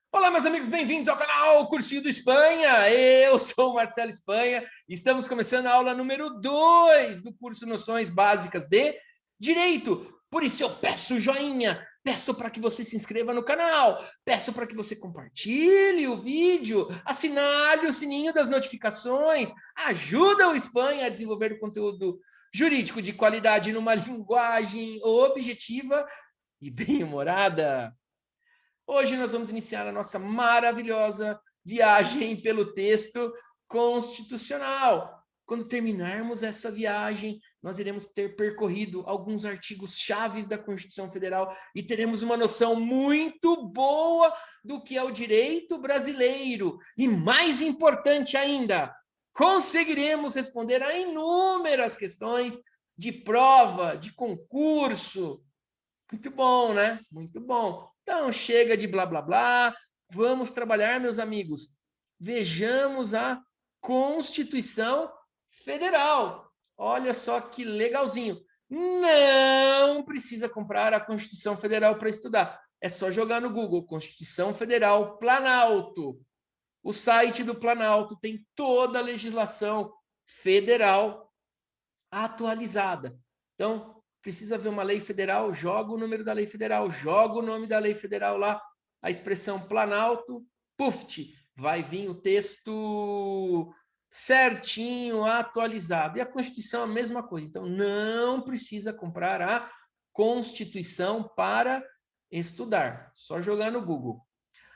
Olá, meus amigos, bem-vindos ao canal Cursinho do Espanha. Eu sou o Marcelo Espanha. Estamos começando a aula número 2 do curso Noções Básicas de Direito. Por isso eu peço o joinha, peço para que você se inscreva no canal, peço para que você compartilhe o vídeo, assinale o sininho das notificações, ajuda o Espanha a desenvolver o conteúdo jurídico de qualidade numa linguagem objetiva e bem-humorada. Hoje nós vamos iniciar a nossa maravilhosa viagem pelo texto constitucional. Quando terminarmos essa viagem, nós iremos ter percorrido alguns artigos chaves da Constituição Federal e teremos uma noção muito boa do que é o direito brasileiro. E mais importante ainda, conseguiremos responder a inúmeras questões de prova, de concurso. Muito bom, né? Muito bom. Então, chega de blá, blá, blá. Vamos trabalhar, meus amigos. Vejamos a Constituição Federal. Olha só que legalzinho. Não precisa comprar a Constituição Federal para estudar. É só jogar no Google, Constituição Federal Planalto. O site do Planalto tem toda a legislação federal atualizada. Então, precisa ver uma lei federal, joga o número da lei federal, joga o nome da lei federal lá, a expressão Planalto, puft, vai vir o texto certinho, atualizado. E a Constituição a mesma coisa. Então, não precisa comprar a Constituição para estudar, só jogar no Google.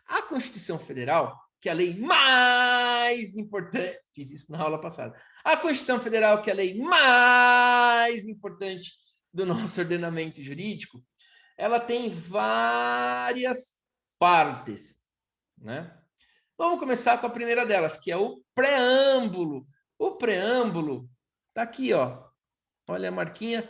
A Constituição Federal, que é a lei mais importante, fiz isso na aula passada, a Constituição Federal, que é a lei mais importante do nosso ordenamento jurídico, ela tem várias partes, né? Vamos começar com a primeira delas, que é o preâmbulo. O preâmbulo está aqui, ó. Olha a marquinha,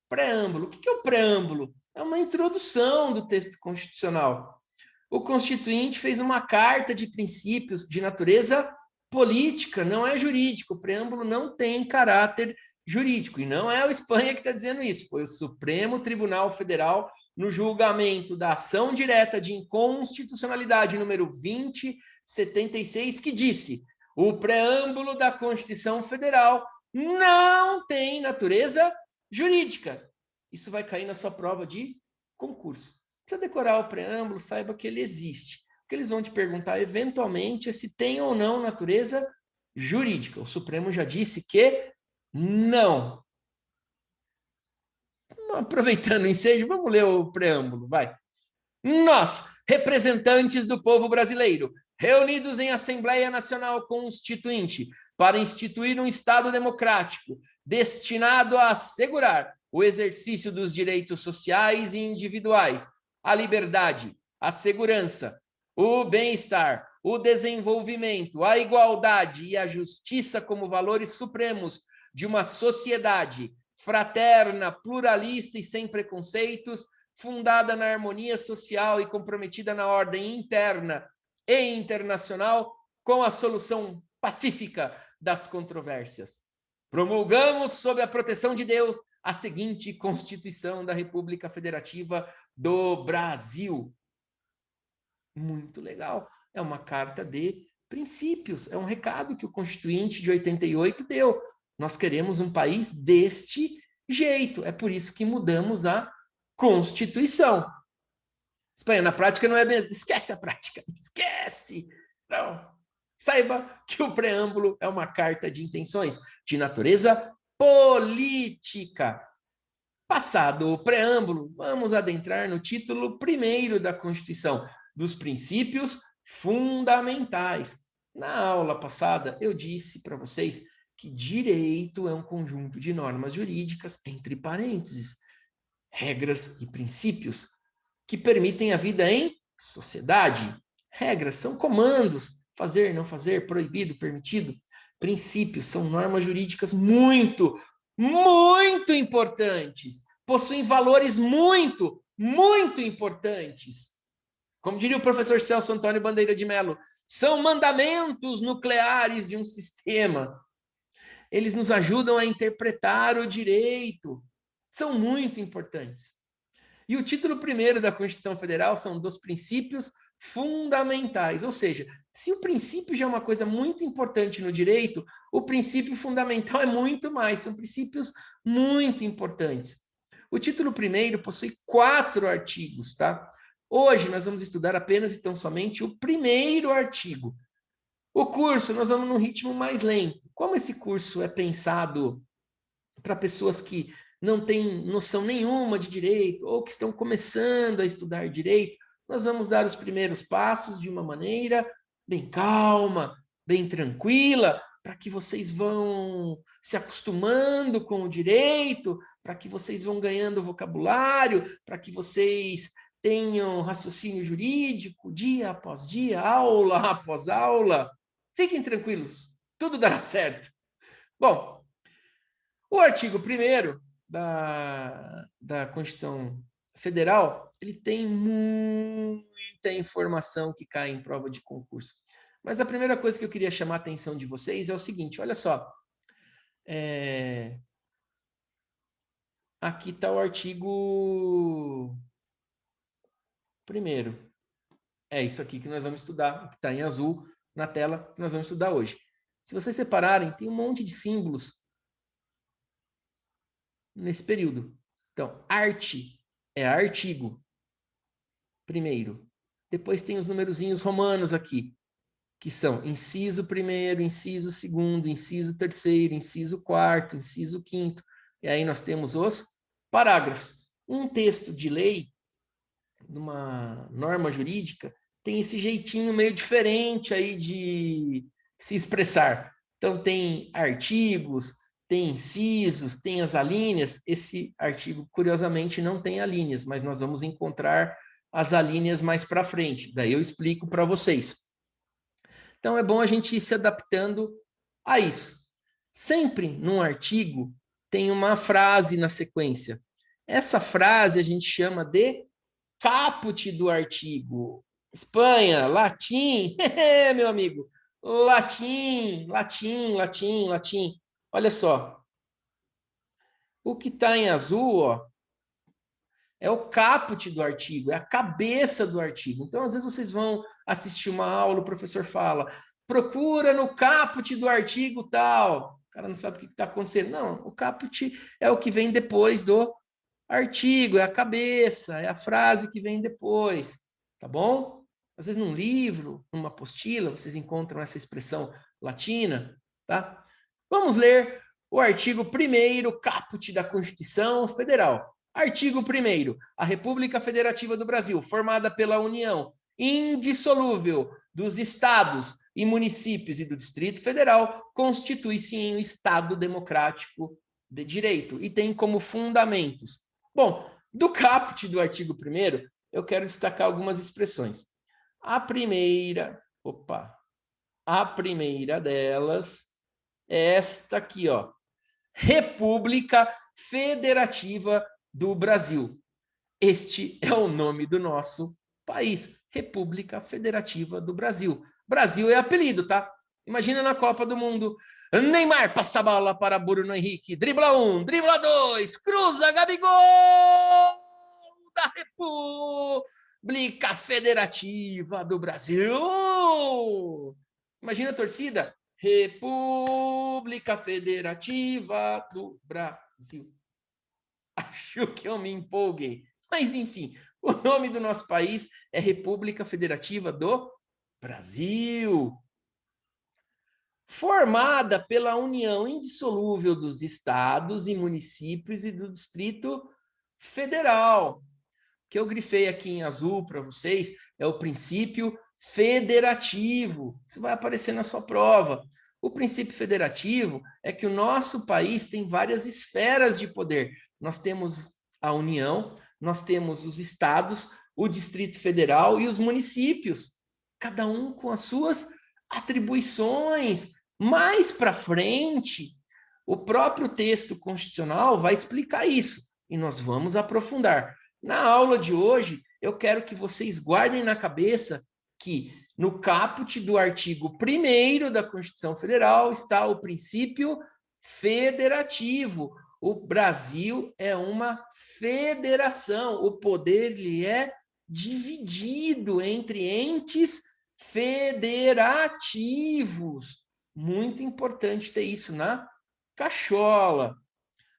preâmbulo. O que é o preâmbulo? É uma introdução do texto constitucional. O Constituinte fez uma carta de princípios de natureza política, não é jurídico. O preâmbulo não tem caráter jurídico. E não é o Espanha que está dizendo isso, foi o Supremo Tribunal Federal, no julgamento da ação direta de inconstitucionalidade número 2076, que disse: o preâmbulo da Constituição Federal não tem natureza jurídica. Isso vai cair na sua prova de concurso. Precisa decorar o preâmbulo, saiba que ele existe. O que eles vão te perguntar, eventualmente, é se tem ou não natureza jurídica. O Supremo já disse que não. Aproveitando o ensejo, vamos ler o preâmbulo, vai. Nós, representantes do povo brasileiro, reunidos em Assembleia Nacional Constituinte, para instituir um Estado democrático, destinado a assegurar o exercício dos direitos sociais e individuais, a liberdade, a segurança, o bem-estar, o desenvolvimento, a igualdade e a justiça como valores supremos de uma sociedade fraterna, pluralista e sem preconceitos, fundada na harmonia social e comprometida na ordem interna e internacional com a solução pacífica das controvérsias. Promulgamos, sob a proteção de Deus, a seguinte Constituição da República Federativa do Brasil. Muito legal. É uma carta de princípios, é um recado que o Constituinte de 88 deu. Nós queremos um país deste jeito. É por isso que mudamos a Constituição. Espanha, na prática não é bem... Esquece a prática, esquece. Não. Saiba que o preâmbulo é uma carta de intenções de natureza política. Passado o preâmbulo, vamos adentrar no título 1º da Constituição, dos princípios fundamentais. Na aula passada, eu disse para vocês que direito é um conjunto de normas jurídicas, entre parênteses, regras e princípios, que permitem a vida em sociedade. Regras são comandos, fazer, não fazer, proibido, permitido. Princípios são normas jurídicas muito importantes, possuem valores muito importantes. Como diria o professor Celso Antônio Bandeira de Mello, são mandamentos nucleares de um sistema. Eles nos ajudam a interpretar o direito. São muito importantes. E o título 1º da Constituição Federal são dos princípios fundamentais. Ou seja, se o princípio já é uma coisa muito importante no direito, o princípio fundamental é muito mais. São princípios muito importantes. O título primeiro possui 4 artigos, tá? Hoje nós vamos estudar apenas e tão somente o primeiro artigo. O curso nós vamos num ritmo mais lento. Como esse curso é pensado para pessoas que não têm noção nenhuma de direito ou que estão começando a estudar direito, nós vamos dar os primeiros passos de uma maneira bem calma, bem tranquila, para que vocês vão se acostumando com o direito, para que vocês vão ganhando vocabulário, para que vocês tenham raciocínio jurídico dia após dia, aula após aula. Fiquem tranquilos, tudo dará certo. Bom, o artigo 1º da Constituição Federal, ele tem muita informação que cai em prova de concurso. Mas a primeira coisa que eu queria chamar a atenção de vocês é o seguinte, olha só. Aqui está o artigo 1º. É isso aqui que nós vamos estudar, que está em azul na tela, que nós vamos estudar hoje. Se vocês separarem, tem um monte de símbolos nesse período. Então, arte é artigo, primeiro. Depois tem os numerozinhos romanos aqui, que são inciso 1º, inciso 2º, inciso 3º, inciso 4º, inciso 5º. E aí nós temos os parágrafos. Um texto de lei, de uma norma jurídica, tem esse jeitinho meio diferente aí de se expressar. Então, tem artigos, tem incisos, tem as alíneas. Esse artigo, curiosamente, não tem alíneas, mas nós vamos encontrar as alíneas mais para frente. Daí eu explico para vocês. Então, é bom a gente ir se adaptando a isso. Sempre num artigo tem uma frase na sequência. Essa frase a gente chama de caput do artigo. Espanha, latim, meu amigo, latim, latim, latim, latim. Olha só, o que está em azul, ó, é o caput do artigo, é a cabeça do artigo. Então, às vezes vocês vão assistir uma aula, o professor fala, procura no caput do artigo tal. O cara não sabe o que está acontecendo. Não, o caput é o que vem depois do artigo, é a cabeça, é a frase que vem depois, tá bom? Às vezes num livro, numa apostila, vocês encontram essa expressão latina, tá? Vamos ler o artigo 1º, caput da Constituição Federal. Artigo 1º. A República Federativa do Brasil, formada pela União indissolúvel dos estados e municípios e do Distrito Federal, constitui-se em um Estado democrático de direito e tem como fundamentos. Bom, do caput do artigo 1º, eu quero destacar algumas expressões. A primeira delas é esta aqui, ó. República Federativa do Brasil. Este é o nome do nosso país, República Federativa do Brasil. Brasil é apelido, tá? Imagina na Copa do Mundo. Neymar passa a bola para Bruno Henrique. Dribla 1, dribla 2, cruza, Gabigol da República Federativa do Brasil. Imagina a torcida. República Federativa do Brasil. Acho que eu me empolguei. Mas, enfim, o nome do nosso país é República Federativa do Brasil. Formada pela união indissolúvel dos estados e municípios e do Distrito Federal. O que eu grifei aqui em azul para vocês é o princípio federativo. Isso vai aparecer na sua prova. O princípio federativo é que o nosso país tem várias esferas de poder. Nós temos a União, nós temos os estados, o Distrito Federal e os municípios, cada um com as suas atribuições. Mais para frente, o próprio texto constitucional vai explicar isso e nós vamos aprofundar. Na aula de hoje, eu quero que vocês guardem na cabeça que no caput do artigo 1º da Constituição Federal está o princípio federativo. O Brasil é uma federação, o poder ele é dividido entre entes federativos. Muito importante ter isso na cachola.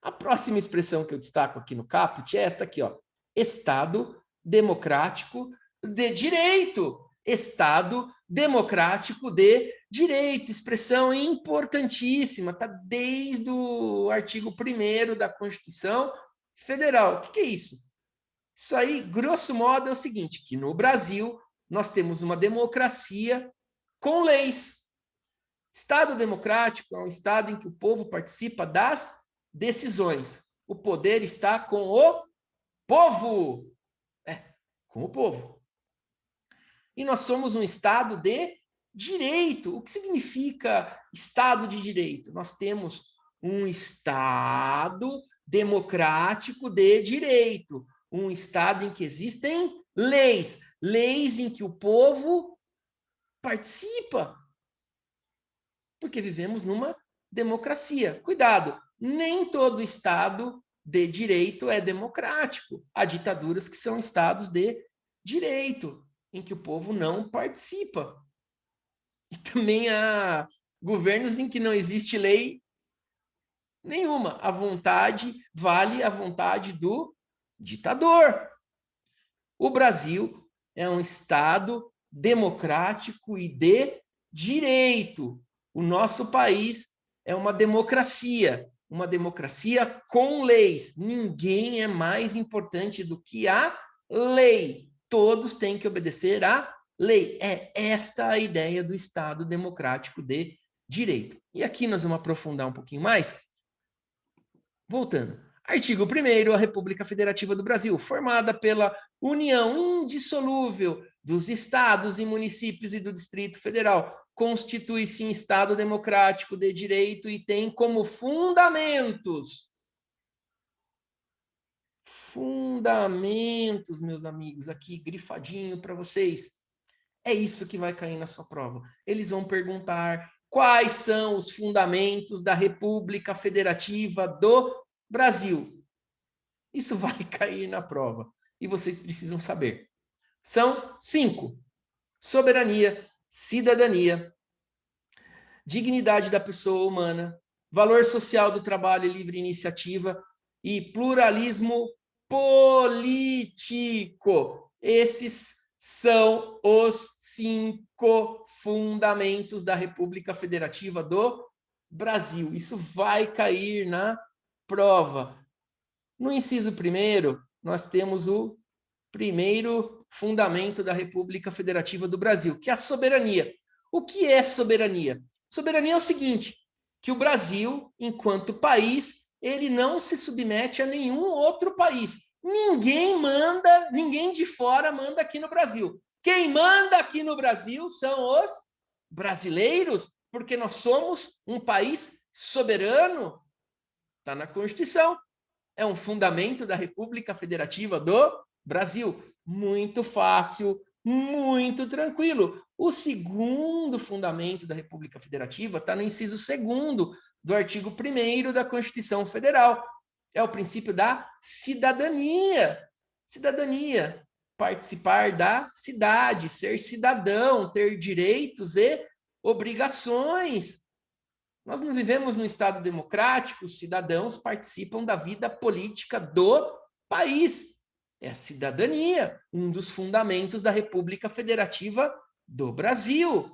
A próxima expressão que eu destaco aqui no caput é esta aqui, ó. Estado democrático de direito. Estado democrático de direito. Expressão importantíssima, está desde o artigo 1º da Constituição Federal. O que é isso? Isso aí, grosso modo, é o seguinte, que no Brasil nós temos uma democracia com leis. Estado democrático é um estado em que o povo participa das decisões. O poder está com o povo. Com o povo. E nós somos um estado de direito. O que significa estado de direito? Nós temos um estado democrático de direito. Um estado em que existem leis. Leis em que o povo participa. Porque vivemos numa democracia. Cuidado, nem todo estado de direito é democrático. Há ditaduras que são estados de direito, em que o povo não participa. E também há governos em que não existe lei nenhuma. A vontade vale a vontade do ditador. O Brasil é um estado democrático e de direito. O nosso país é uma democracia com leis. Ninguém é mais importante do que a lei. Todos têm que obedecer à lei. É esta a ideia do Estado democrático de direito. E aqui nós vamos aprofundar um pouquinho mais. Voltando. Artigo 1º, a República Federativa do Brasil, formada pela união indissolúvel dos estados e municípios e do Distrito Federal, constitui-se em Estado democrático de direito e tem como fundamentos, meus amigos, aqui grifadinho para vocês. É isso que vai cair na sua prova. Eles vão perguntar quais são os fundamentos da República Federativa do Brasil. Isso vai cair na prova e vocês precisam saber. São 5. Soberania, cidadania, dignidade da pessoa humana, valor social do trabalho e livre iniciativa e pluralismo político. Esses são os 5 fundamentos da República Federativa do Brasil. Isso vai cair na prova. No inciso 1º, nós temos o primeiro fundamento da República Federativa do Brasil, que é a soberania. O que é soberania? Soberania é o seguinte, que o Brasil, enquanto país, ele não se submete a nenhum outro país. Ninguém de fora manda aqui no Brasil. Quem manda aqui no Brasil são os brasileiros, porque nós somos um país soberano. Está na Constituição. É um fundamento da República Federativa do Brasil. Muito fácil, muito tranquilo. O segundo fundamento da República Federativa está no inciso 2º do artigo 1º da Constituição Federal. É o princípio da cidadania. Cidadania, participar da cidade, ser cidadão, ter direitos e obrigações. Nós não vivemos num Estado democrático, os cidadãos participam da vida política do país. É a cidadania, um dos fundamentos da República Federativa do Brasil.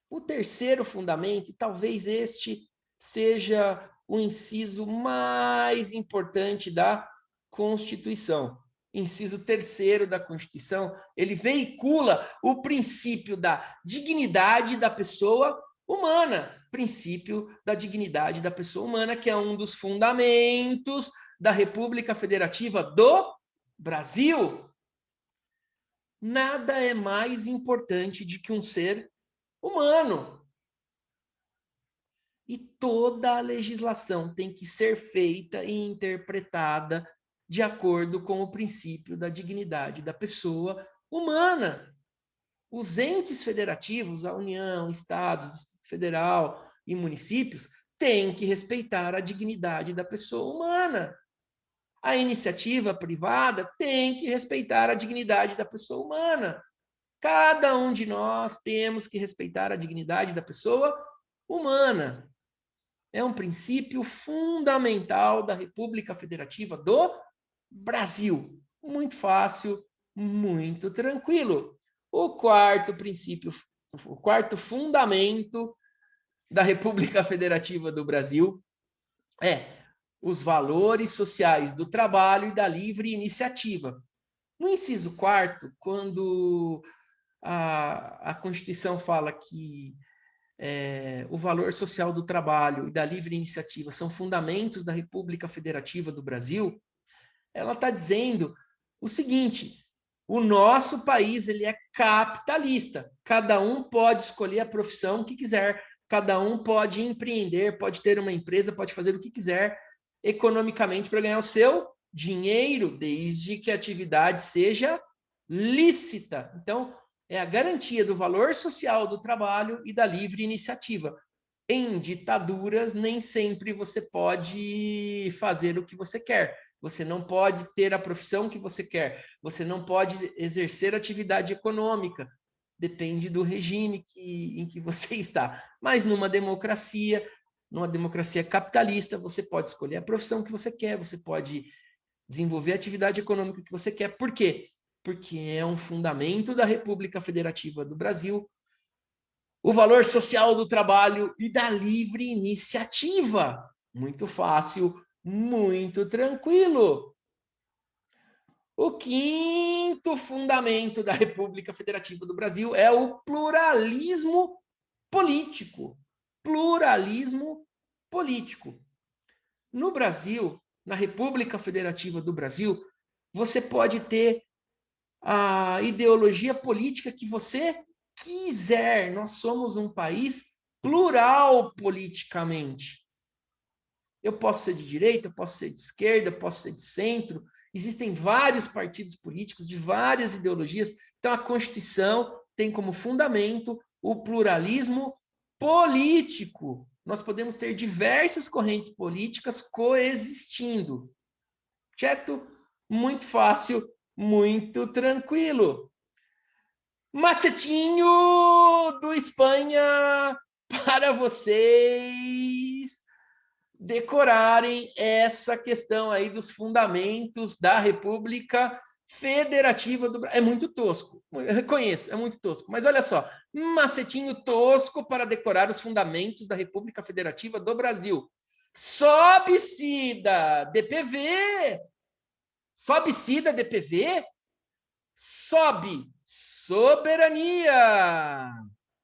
O terceiro fundamento, e talvez este seja o inciso mais importante da Constituição. Inciso 3º da Constituição, ele veicula o princípio da dignidade da pessoa humana, princípio da dignidade da pessoa humana, que é um dos fundamentos da República Federativa do Brasil. Nada é mais importante do que um ser humano. E toda a legislação tem que ser feita e interpretada de acordo com o princípio da dignidade da pessoa humana. Os entes federativos, a União, Estados, Distrito Federal e municípios, têm que respeitar a dignidade da pessoa humana. A iniciativa privada tem que respeitar a dignidade da pessoa humana. Cada um de nós temos que respeitar a dignidade da pessoa humana. É um princípio fundamental da República Federativa do Brasil. Muito fácil, muito tranquilo. O quarto princípio, o quarto fundamento da República Federativa do Brasil é os valores sociais do trabalho e da livre iniciativa. No inciso 4º, quando a Constituição fala que o valor social do trabalho e da livre iniciativa são fundamentos da República Federativa do Brasil, ela está dizendo o seguinte: o nosso país ele é capitalista. Cada um pode escolher a profissão que quiser, cada um pode empreender, pode ter uma empresa, pode fazer o que quiser economicamente para ganhar o seu dinheiro, desde que a atividade seja lícita. Então, é a garantia do valor social do trabalho e da livre iniciativa. Em ditaduras, nem sempre você pode fazer o que você quer. Você não pode ter a profissão que você quer. Você não pode exercer atividade econômica. Depende do regime em que você está. Mas numa democracia capitalista, você pode escolher a profissão que você quer, você pode desenvolver a atividade econômica que você quer. Por quê? Porque é um fundamento da República Federativa do Brasil o valor social do trabalho e da livre iniciativa. Muito fácil, muito tranquilo. O quinto fundamento da República Federativa do Brasil é o pluralismo político. Pluralismo político. No Brasil, na República Federativa do Brasil, você pode ter a ideologia política que você quiser. Nós somos um país plural politicamente. Eu posso ser de direita, eu posso ser de esquerda, eu posso ser de centro. Existem vários partidos políticos de várias ideologias. Então, a Constituição tem como fundamento o pluralismo político. Nós podemos ter diversas correntes políticas coexistindo. Certo? Muito fácil, muito tranquilo. Macetinho do Espanha para vocês decorarem essa questão aí dos fundamentos da República Federativa do Brasil. É muito tosco, eu reconheço, é muito tosco. Mas olha só, macetinho tosco para decorar os fundamentos da República Federativa do Brasil. Sobe-se-da DPV. Sobe-se-da DPV. Sobe soberania.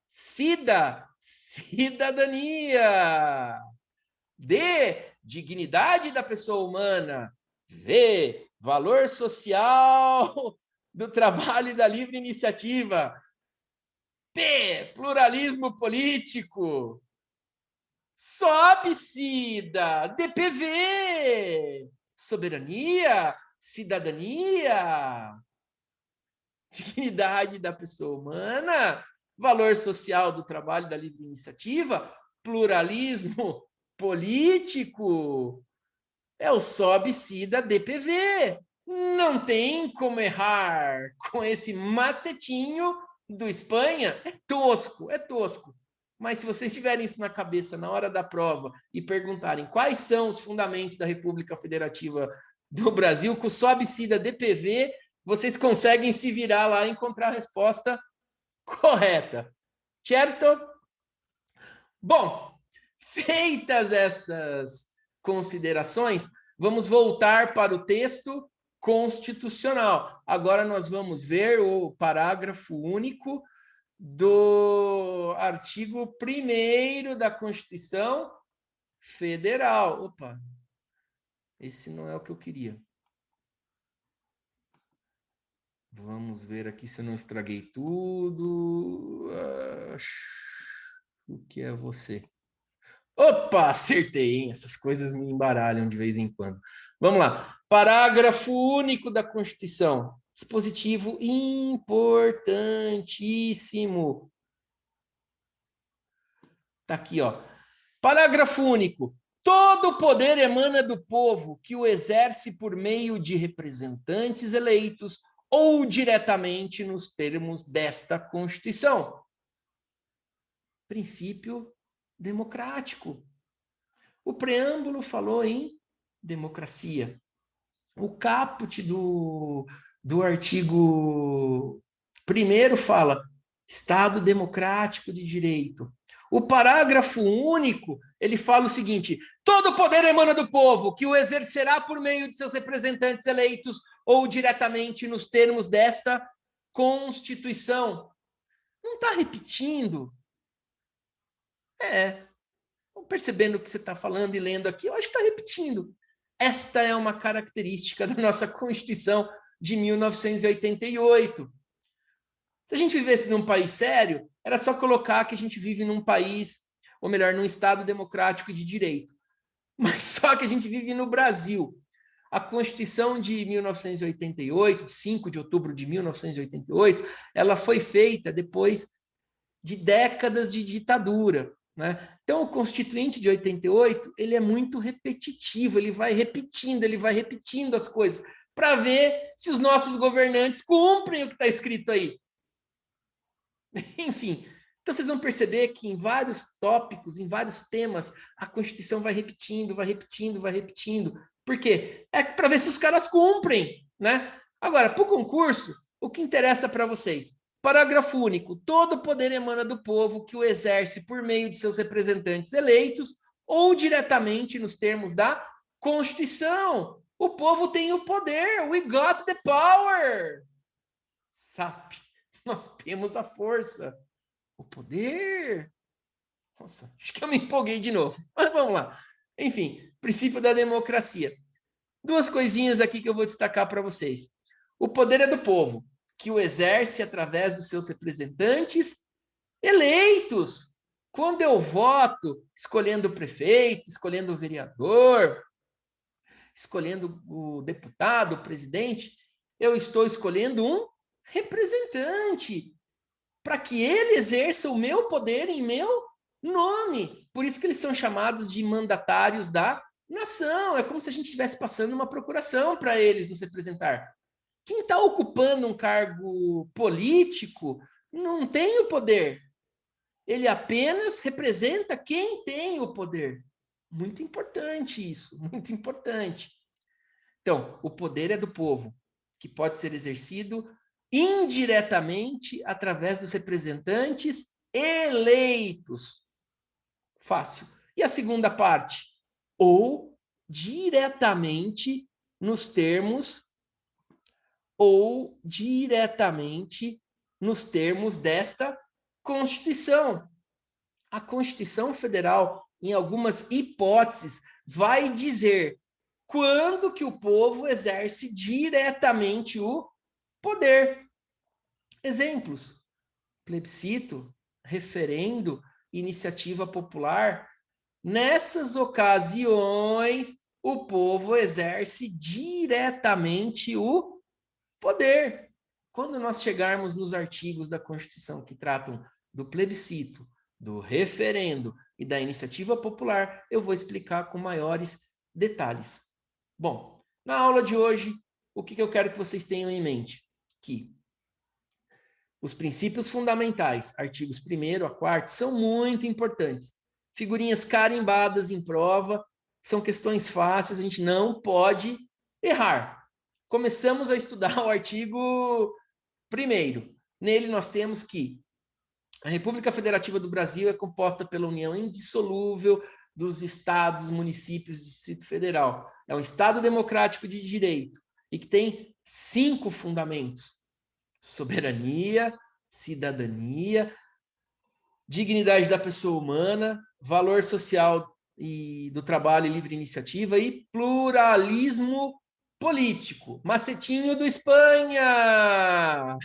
Cida, cidadania. D, dignidade da pessoa humana. V, valor social do trabalho e da livre iniciativa. P, pluralismo político. Sobe-se da DPV. Soberania, cidadania, dignidade da pessoa humana, valor social do trabalho e da livre iniciativa, pluralismo político. É o sobe-se da DPV. Não tem como errar com esse macetinho do Espanha. É tosco, é tosco. Mas se vocês tiverem isso na cabeça na hora da prova e perguntarem quais são os fundamentos da República Federativa do Brasil, com o sobe-se da DPV, vocês conseguem se virar lá e encontrar a resposta correta. Certo? Bom, feitas essas considerações, vamos voltar para o texto constitucional. Agora nós vamos ver o parágrafo único do artigo 1º da Constituição Federal. Opa, esse não é o que eu queria. Vamos ver aqui se eu não estraguei tudo. O que é você? Opa, acertei, hein? Essas coisas me embaralham de vez em quando. Vamos lá. Parágrafo único da Constituição. Dispositivo importantíssimo. Tá aqui, ó. Parágrafo único. todo o poder emana do povo, que o exerce por meio de representantes eleitos ou diretamente nos termos desta Constituição. Princípio democrático. O preâmbulo falou em democracia. O caput do artigo 1º fala Estado democrático de direito. O parágrafo único, ele fala o seguinte: todo o poder emana do povo, que o exercerá por meio de seus representantes eleitos ou diretamente nos termos desta Constituição. Não está repetindo? Percebendo o que você está falando e lendo aqui, eu acho que está repetindo. Esta é uma característica da nossa Constituição de 1988. Se a gente vivesse num país sério, era só colocar que a gente vive num país, ou melhor, num Estado democrático de direito. Mas só que a gente vive no Brasil. A Constituição de 1988, de 5 de outubro de 1988, ela foi feita depois de décadas de ditadura, né? Então, o Constituinte de 88, ele é muito repetitivo, ele vai repetindo as coisas, para ver se os nossos governantes cumprem o que está escrito aí. Enfim, então vocês vão perceber que em vários tópicos, em vários temas, a Constituição vai repetindo. Por quê? É para ver se os caras cumprem, né? Agora, para o concurso, o que interessa para vocês? Parágrafo único. Todo poder emana do povo, que o exerce por meio de seus representantes eleitos ou diretamente nos termos da Constituição. O povo tem o poder. We got the power. Sabe? Nós temos a força. O poder. Nossa, acho que eu me empolguei de novo. Mas vamos lá. Enfim, princípio da democracia. Duas coisinhas aqui que eu vou destacar para vocês. O poder é do povo, que o exerce através dos seus representantes eleitos. Quando eu voto, escolhendo o prefeito, escolhendo o vereador, escolhendo o deputado, o presidente, eu estou escolhendo um representante para que ele exerça o meu poder em meu nome. Por isso que eles são chamados de mandatários da nação. É como se a gente estivesse passando uma procuração para eles nos representar. Quem está ocupando um cargo político não tem o poder. Ele apenas representa quem tem o poder. Muito importante isso, muito importante. Então, o poder é do povo, que pode ser exercido indiretamente através dos representantes eleitos. Fácil. E a segunda parte? Ou diretamente nos termos desta Constituição. A Constituição Federal, em algumas hipóteses, vai dizer quando que o povo exerce diretamente o poder. Exemplos: plebiscito, referendo, iniciativa popular. Nessas ocasiões, o povo exerce diretamente o poder. Quando nós chegarmos nos artigos da Constituição que tratam do plebiscito, do referendo e da iniciativa popular, eu vou explicar com maiores detalhes. Bom, na aula de hoje, o que eu quero que vocês tenham em mente? Que os princípios fundamentais, artigos 1º a 4º, são muito importantes. Figurinhas carimbadas em prova, são questões fáceis, a gente não pode errar. Começamos a estudar o artigo 1º. Nele nós temos que a República Federativa do Brasil é composta pela união indissolúvel dos estados, municípios e Distrito Federal. É um Estado democrático de direito e que tem 5 fundamentos: soberania, cidadania, dignidade da pessoa humana, valor social e do trabalho e livre iniciativa e pluralismo político. Macetinho do Espanha!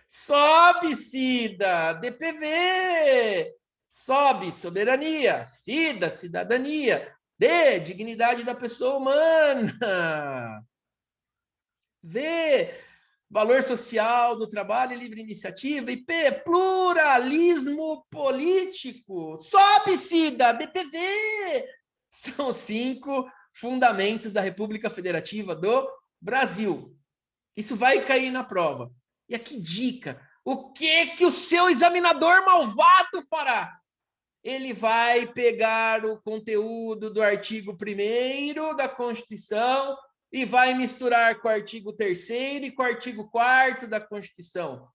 Sobe, Cida! DPV! Sobe, soberania. Cida, cidadania. D, dignidade da pessoa humana. V, valor social do trabalho e livre iniciativa. E P, pluralismo político. Sobe, Cida! DPV! São 5 fundamentos da República Federativa do Brasil. Isso vai cair na prova. E aqui dica, o que o seu examinador malvado fará? Ele vai pegar o conteúdo do artigo 1º da Constituição e vai misturar com o artigo 3º e com o artigo 4º da Constituição.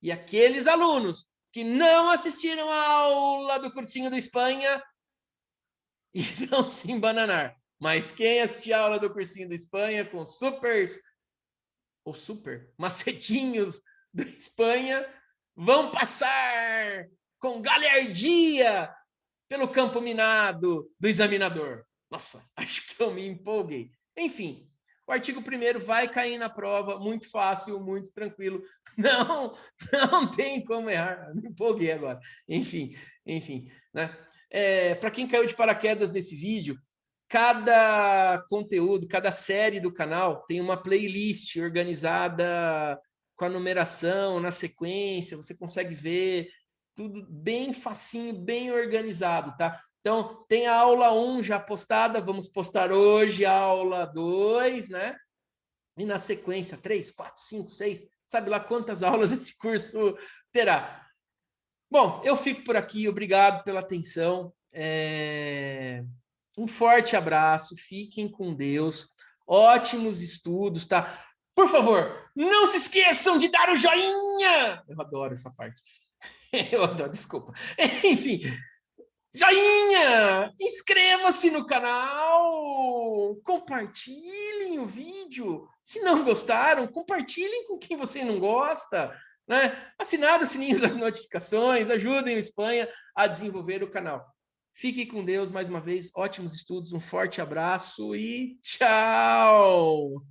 E aqueles alunos que não assistiram a aula do cursinho do Espanha irão se embananar. Mas quem assistir a aula do cursinho do Espanha com super macetinhos do Espanha vão passar com galhardia pelo campo minado do examinador. Nossa, acho que eu me empolguei. Enfim, o artigo 1º vai cair na prova, muito fácil, muito tranquilo. Não tem como errar. Me empolguei agora. Enfim, né? Para quem caiu de paraquedas nesse vídeo, cada conteúdo, cada série do canal tem uma playlist organizada com a numeração, na sequência, você consegue ver tudo bem facinho, bem organizado, tá? Então, tem a aula 1 já postada, vamos postar hoje a aula 2, né? E na sequência, 3, 4, 5, 6, sabe lá quantas aulas esse curso terá. Bom, eu fico por aqui, obrigado pela atenção. Um forte abraço, fiquem com Deus, ótimos estudos, tá? Por favor, não se esqueçam de dar o joinha! Eu adoro essa parte. Eu adoro, desculpa. Enfim, joinha! Inscreva-se no canal! Compartilhem o vídeo! Se não gostaram, compartilhem com quem você não gosta, né? Assinar o sininho das notificações, ajudem o Espanha a desenvolver o canal. Fiquem com Deus mais uma vez, ótimos estudos, um forte abraço e tchau!